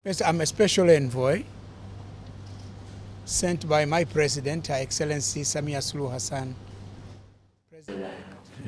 Yes, I'm a special envoy sent by my president, Her Excellency Samia Suluhu Hassan.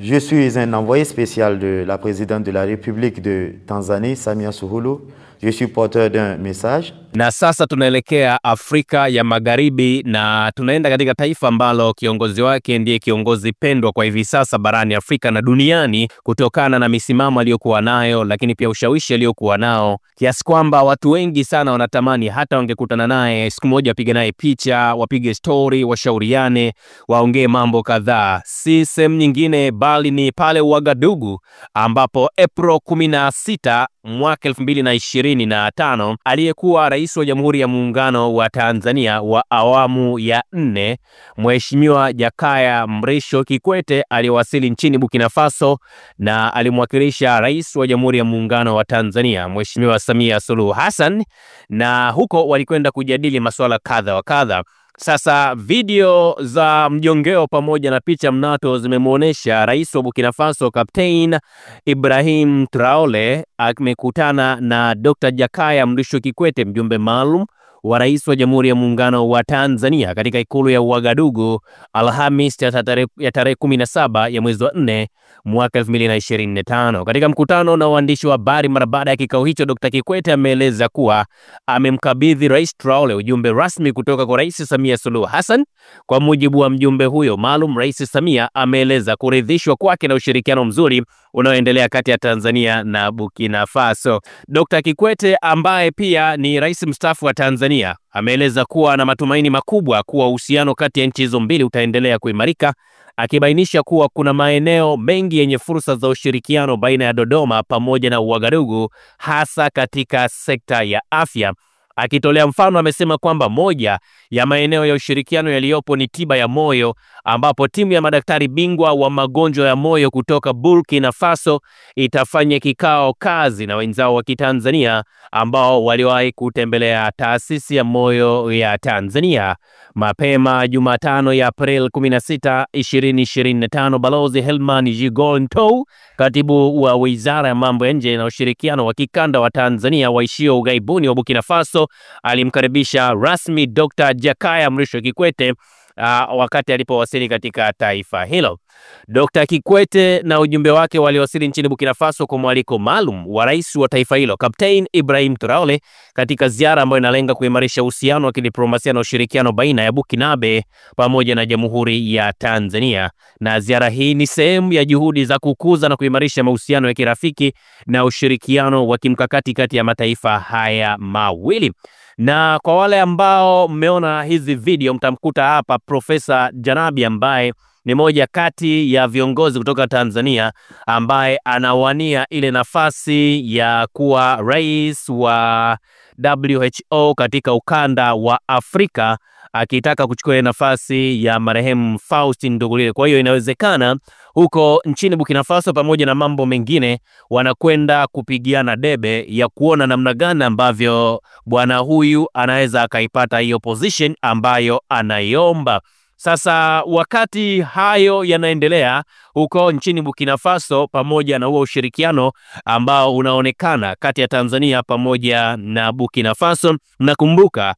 Je suis un envoyé spécial de la présidente de la République de Tanzanie, Samia Suluhu. Je suis porteur d'un message. Na sasa tunaelekea Afrika ya Magharibi na tunaenda katika taifa ambalo kiongozi wake ndiye kiongozi pendwa kwa hivi sasa barani Afrika na duniani kutokana na misimamo aliyokuwa nayo, lakini pia ushawishi aliyokuwa nao, kiasi kwamba watu wengi sana wanatamani hata wangekutana naye siku moja, wapige naye picha, wapige story, washauriane, waongee mambo kadhaa. Si sehemu nyingine bali ni pale Ouagadougou, ambapo April 16 mwaka 2025 aliyekuwa rais wa Jamhuri ya Muungano wa Tanzania wa awamu ya 4 Mheshimiwa Jakaya Mrisho Kikwete aliwasili nchini Burkina Faso na alimwakilisha rais wa Jamhuri ya Muungano wa Tanzania Mheshimiwa Samia Suluhu Hassan, na huko walikwenda kujadili masuala kadha wa kadha. Sasa video za mjongeo pamoja na picha mnato zimemuonesha rais wa Burkina Faso Captain Ibrahim Traore amekutana na Dr. Jakaya Mrisho Kikwete, mjumbe maalum wa rais wa Jamhuri ya Muungano wa Tanzania katika ikulu ya Ouagadougou Alhamis ya tarehe 17 ya mwezi wa 4 mwaka 2025. Katika mkutano na waandishi wa habari mara baada ya kikao hicho, Dr. Kikwete ameeleza kuwa amemkabidhi Rais Traore ujumbe rasmi kutoka kwa Rais Samia Suluhu Hassan. Kwa mujibu wa mjumbe huyo maalum, Rais Samia ameeleza kuridhishwa kwake na ushirikiano mzuri unaoendelea kati ya Tanzania na Burkina Faso. Dr. Kikwete ambaye pia ni rais mstaafu wa Tanzania ameeleza kuwa na matumaini makubwa kuwa uhusiano kati ya nchi hizo mbili utaendelea kuimarika, akibainisha kuwa kuna maeneo mengi yenye fursa za ushirikiano baina ya Dodoma pamoja na Ouagadougou, hasa katika sekta ya afya. Akitolea mfano, amesema kwamba moja ya maeneo ya ushirikiano yaliyopo ni tiba ya moyo, ambapo timu ya madaktari bingwa wa magonjwa ya moyo kutoka Burkina Faso itafanya kikao kazi na wenzao wa Kitanzania ambao waliwahi kutembelea taasisi ya moyo ya Tanzania. Mapema Jumatano ya April 16, 2025, Balozi Helman Jigontou, katibu wa Wizara ya Mambo ya Nje na Ushirikiano wa Kikanda wa Tanzania waishio ughaibuni wa Burkina Faso, alimkaribisha rasmi Dr. Jakaya Mrisho Kikwete wakati alipowasili katika taifa hilo. Dr. Kikwete na ujumbe wake waliwasili nchini Burkina Faso kwa mwaliko maalum wa rais wa taifa hilo Captain Ibrahim Traore, katika ziara ambayo inalenga kuimarisha uhusiano wa kidiplomasia na ushirikiano baina ya Burkinabe pamoja na Jamhuri ya Tanzania. Na ziara hii ni sehemu ya juhudi za kukuza na kuimarisha mahusiano ya kirafiki na ushirikiano wa kimkakati kati ya mataifa haya mawili. Na kwa wale ambao mmeona hizi video, mtamkuta hapa Profesa Janabi ambaye ni moja kati ya viongozi kutoka Tanzania ambaye anawania ile nafasi ya kuwa rais wa WHO katika ukanda wa Afrika, akitaka kuchukua nafasi ya marehemu Faustin Ndugulile. Kwa hiyo inawezekana huko nchini Burkina Faso pamoja na mambo mengine wanakwenda kupigiana debe ya kuona namna gani ambavyo bwana huyu anaweza akaipata hiyo position ambayo anaiomba. Sasa wakati hayo yanaendelea huko nchini Burkina Faso, pamoja na huo ushirikiano ambao unaonekana kati ya Tanzania pamoja na Burkina Faso, nakumbuka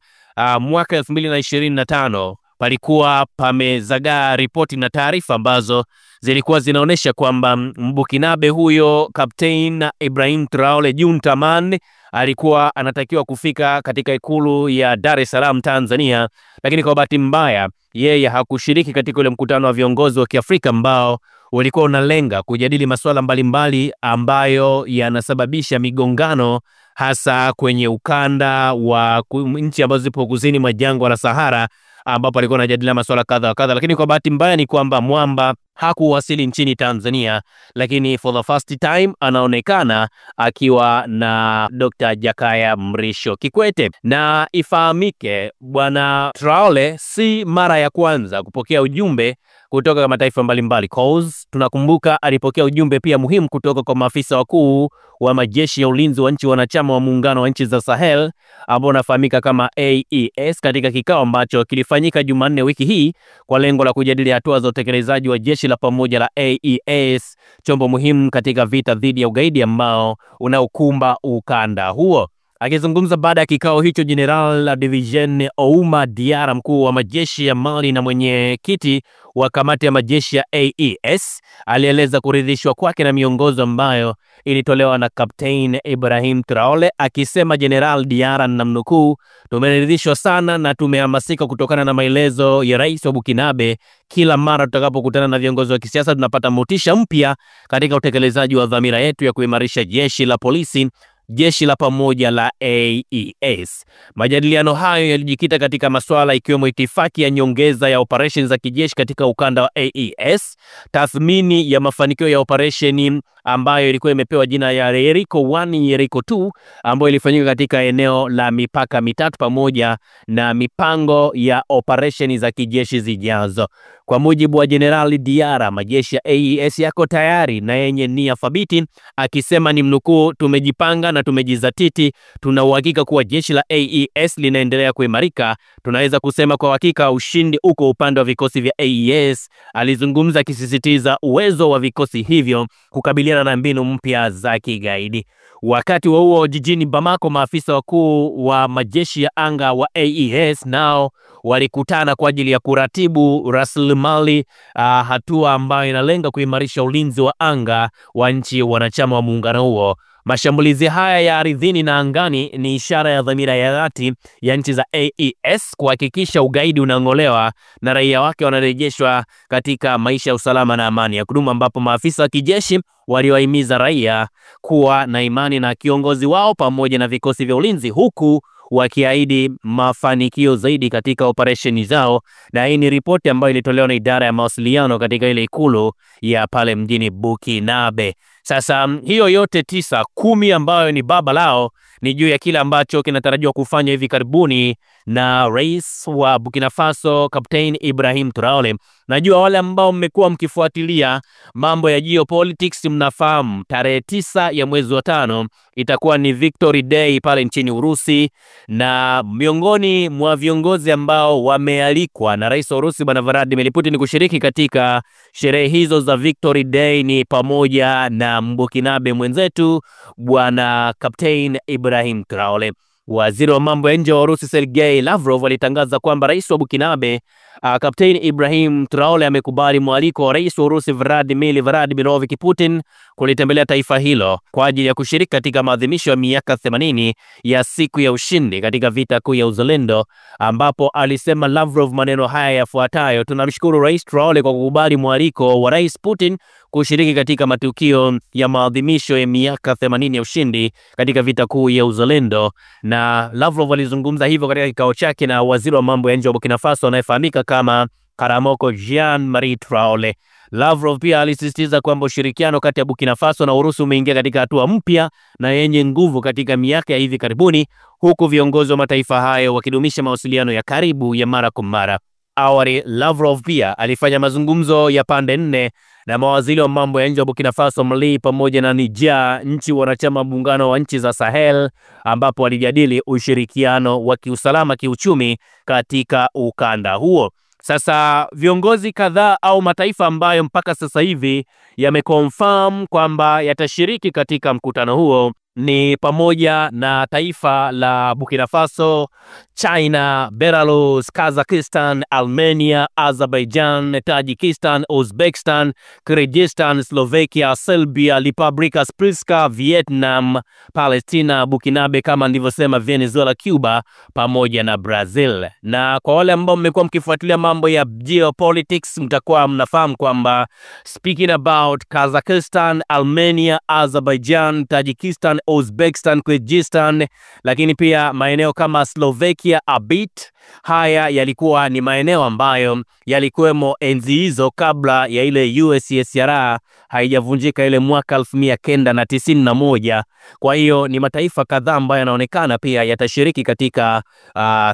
mwaka 2025 palikuwa pamezagaa ripoti na taarifa ambazo zilikuwa zinaonesha kwamba Mbukinabe huyo Captain Ibrahim Traore Juntaman alikuwa anatakiwa kufika katika ikulu ya Dar es Salaam Tanzania, lakini kwa bahati mbaya yeye hakushiriki katika ule mkutano wa viongozi wa Kiafrika ambao ulikuwa unalenga kujadili masuala mbalimbali ambayo yanasababisha migongano, hasa kwenye ukanda wa nchi ambazo zipo kusini mwa jangwa la Sahara, ambapo alikuwa anajadili masuala kadha wa kadha. Lakini kwa bahati mbaya ni kwamba mwamba hakuwasili nchini Tanzania, lakini for the first time anaonekana akiwa na Dr. Jakaya Mrisho Kikwete. Na ifahamike bwana Traore si mara ya kwanza kupokea ujumbe kutoka kwa mataifa mbalimbali. Cause tunakumbuka alipokea ujumbe pia muhimu kutoka kwa maafisa wakuu wa majeshi ya ulinzi wa nchi wanachama wa muungano wa nchi za Sahel ambao unafahamika kama AES, katika kikao ambacho kilifanyika Jumanne wiki hii kwa lengo la kujadili hatua za utekelezaji wa jeshi la pamoja la AES, chombo muhimu katika vita dhidi ya ugaidi ambao unaokumba ukanda huo. Akizungumza baada ya kikao hicho, General la Division Ouma Diara, mkuu wa majeshi ya Mali na mwenyekiti wa kamati ya majeshi ya AES, alieleza kuridhishwa kwake na miongozo ambayo ilitolewa na Captain Ibrahim Traore, akisema General Diara, namnukuu, "Tumeridhishwa sana na tumehamasika kutokana na maelezo ya rais wa Bukinabe. Kila mara tutakapokutana na viongozi wa kisiasa tunapata motisha mpya katika utekelezaji wa dhamira yetu ya kuimarisha jeshi la polisi, jeshi la pamoja la AES." Majadiliano hayo yalijikita katika masuala ikiwemo itifaki ya nyongeza ya operation za kijeshi katika ukanda wa AES, tathmini ya mafanikio ya operation ambayo ilikuwa imepewa jina ya Yeriko 1, Yeriko 2, ambayo ilifanyika katika eneo la mipaka mitatu, pamoja na mipango ya operation za kijeshi zijazo. Kwa mujibu wa General Diara, majeshi ya AES yako tayari na yenye nia thabiti, akisema ni mnukuu, "Tumejipanga na tumejizatiti. Tuna uhakika kuwa jeshi la AES linaendelea kuimarika. Tunaweza kusema kwa hakika ushindi uko upande wa vikosi vya AES." Alizungumza akisisitiza uwezo wa vikosi hivyo kukabiliana na mbinu mpya za kigaidi. Wakati huo jijini Bamako, maafisa wakuu wa majeshi ya anga wa AES nao walikutana kwa ajili ya kuratibu rasilimali, hatua ambayo inalenga kuimarisha ulinzi wa anga wa nchi wanachama wa muungano huo. Mashambulizi haya ya ardhini na angani ni ishara ya dhamira ya dhati ya nchi za AES kuhakikisha ugaidi unang'olewa na raia wake wanarejeshwa katika maisha ya usalama na amani ya kudumu, ambapo maafisa wa kijeshi waliwahimiza raia kuwa na imani na kiongozi wao pamoja na vikosi vya ulinzi, huku wakiahidi mafanikio zaidi katika operesheni zao. Na hii ni ripoti ambayo ilitolewa na idara ya mawasiliano katika ile ikulu ya pale mjini Bukinabe. Sasa hiyo yote 9, 10 ambayo ni baba lao ni juu ya kile ambacho kinatarajiwa kufanya hivi karibuni na rais wa Burkina Faso Captain Ibrahim Traore. Najua wale ambao mmekuwa mkifuatilia mambo ya geopolitics mnafahamu tarehe 9 ya mwezi wa 5 itakuwa ni Victory Day pale nchini Urusi, na miongoni mwa viongozi ambao wamealikwa na rais wa Urusi Bwana Vladimir Putin kushiriki katika sherehe hizo za Victory Day ni pamoja na Mbukinabe mwenzetu Bwana Captain Ibrahim Traore. Waziri wa mambo ya nje wa Urusi Sergei Lavrov alitangaza kwamba rais wa Bukinabe Captain Ibrahim Traore amekubali mwaliko wa rais wa Urusi Vladimir Putin kulitembelea taifa hilo kwa ajili ya kushiriki katika maadhimisho ya miaka 80 ya siku ya ushindi katika vita kuu ya uzalendo, ambapo alisema Lavrov maneno haya yafuatayo: "Tunamshukuru Rais Traore kwa kukubali mwaliko wa Rais Putin kushiriki katika matukio ya maadhimisho ya miaka 80 ya ushindi katika vita kuu ya uzalendo." Na Lavrov alizungumza hivyo katika kikao chake na waziri wa mambo ya nje wa Burkina Faso anayefahamika kama Karamoko Jean-Marie Traore. Lavrov pia alisisitiza kwamba ushirikiano kati ya Burkina Faso na Urusi umeingia katika hatua mpya na yenye nguvu katika miaka ya hivi karibuni, huku viongozi wa mataifa hayo wakidumisha mawasiliano ya karibu ya mara kwa mara. Awali Lavrov pia alifanya mazungumzo ya pande 4 na mawaziri wa mambo ya nje wa Burkina Faso, Mali pamoja na Niger, nchi wanachama muungano wa nchi za Sahel, ambapo walijadili ushirikiano wa kiusalama, kiuchumi katika ukanda huo. Sasa viongozi kadhaa au mataifa ambayo mpaka sasa hivi yameconfirm kwamba yatashiriki katika mkutano huo ni pamoja na taifa la Burkina Faso, China, Belarus, Kazakhstan, Armenia, Azerbaijan, Tajikistan, Uzbekistan, Kyrgyzstan, Slovakia, Serbia, Republika Srpska, Vietnam, Palestina, Bukinabe kama nilivyosema, Venezuela, Cuba pamoja na Brazil. Na kwa wale ambao mmekuwa mkifuatilia mambo ya geopolitics mtakuwa mnafahamu kwamba speaking about Kazakhstan, Armenia, Azerbaijan, Tajikistan, Uzbekistan, Kyrgyzstan, lakini pia maeneo kama Slovakia, Abit, haya yalikuwa ni maeneo ambayo yalikuwemo enzi hizo kabla ya ile USSR haijavunjika ile mwaka 1991. Kwa hiyo ni mataifa kadhaa ambayo yanaonekana pia yatashiriki katika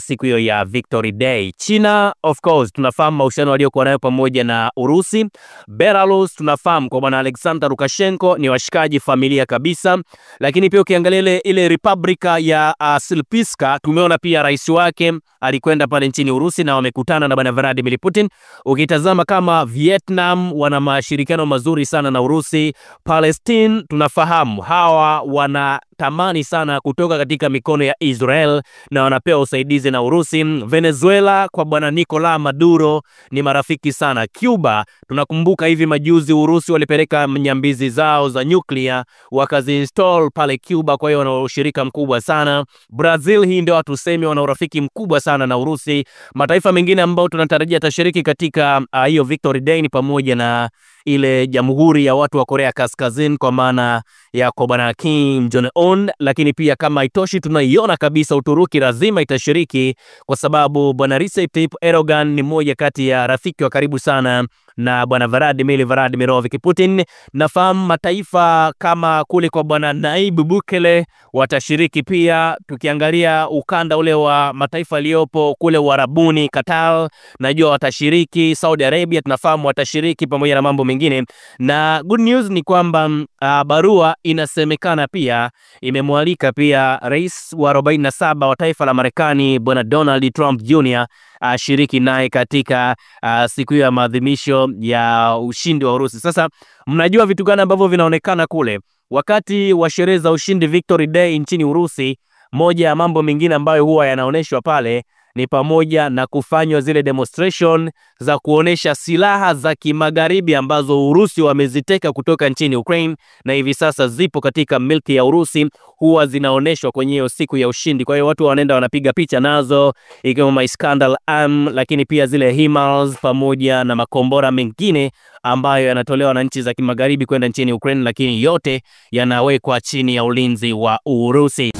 siku hiyo ya Victory Day. China of course tunafahamu mahusiano waliokuwa nayo pamoja na Urusi. Belarus tunafahamu kwa bwana Alexander Lukashenko ni washikaji familia kabisa, lakini pia ukiangalia ile Republika ya Srpska tumeona pia rais wake alikwenda pale nchini Urusi na wamekutana na bwana Vladimir Putin. Ukitazama kama Vietnam wana mashirikiano mazuri sana na Urusi. Palestine tunafahamu hawa wana wanatamani sana kutoka katika mikono ya Israel na wanapewa usaidizi na Urusi. Venezuela kwa bwana Nicolas Maduro ni marafiki sana. Cuba, tunakumbuka hivi majuzi Urusi walipeleka nyambizi zao za nyuklia wakazi-install pale Cuba, kwa hiyo wana ushirika mkubwa sana. Brazil, hii ndio watu semi wana urafiki mkubwa sana na Urusi. Mataifa mengine ambao tunatarajia tashiriki katika hiyo Victory Day ni pamoja na ile Jamhuri ya Watu wa Korea Kaskazini kwa maana ya bwana Kim Jong Un, lakini pia kama haitoshi tunaiona kabisa Uturuki lazima itashiriki kwa sababu bwana Recep Tayyip Erdogan ni mmoja kati ya rafiki wa karibu sana na bwana Vladimirovich Putin. Nafahamu mataifa kama kule kwa bwana Nayib Bukele watashiriki pia. Tukiangalia ukanda ule wa mataifa yaliyopo kule Uarabuni, Qatar najua watashiriki, Saudi Arabia tunafahamu watashiriki pamoja na mambo mengine. Na good news ni kwamba barua inasemekana pia imemwalika pia rais wa 47 wa taifa la Marekani bwana Donald Trump Jr. ashiriki naye katika siku ya maadhimisho ya ushindi wa Urusi. Sasa mnajua vitu gani ambavyo vinaonekana kule wakati wa sherehe za ushindi Victory Day nchini Urusi? Moja ya mambo mengine ambayo huwa yanaoneshwa pale ni pamoja na kufanywa zile demonstration za kuonesha silaha za kimagharibi ambazo Urusi wameziteka kutoka nchini Ukraine na hivi sasa zipo katika milki ya Urusi, huwa zinaoneshwa kwenye hiyo siku ya ushindi. Kwa hiyo watu wanaenda wanapiga picha nazo ikiwemo Iskander-M, lakini pia zile HIMARS pamoja na makombora mengine ambayo yanatolewa na nchi za kimagharibi kwenda nchini Ukraine, lakini yote yanawekwa chini ya ulinzi wa Urusi.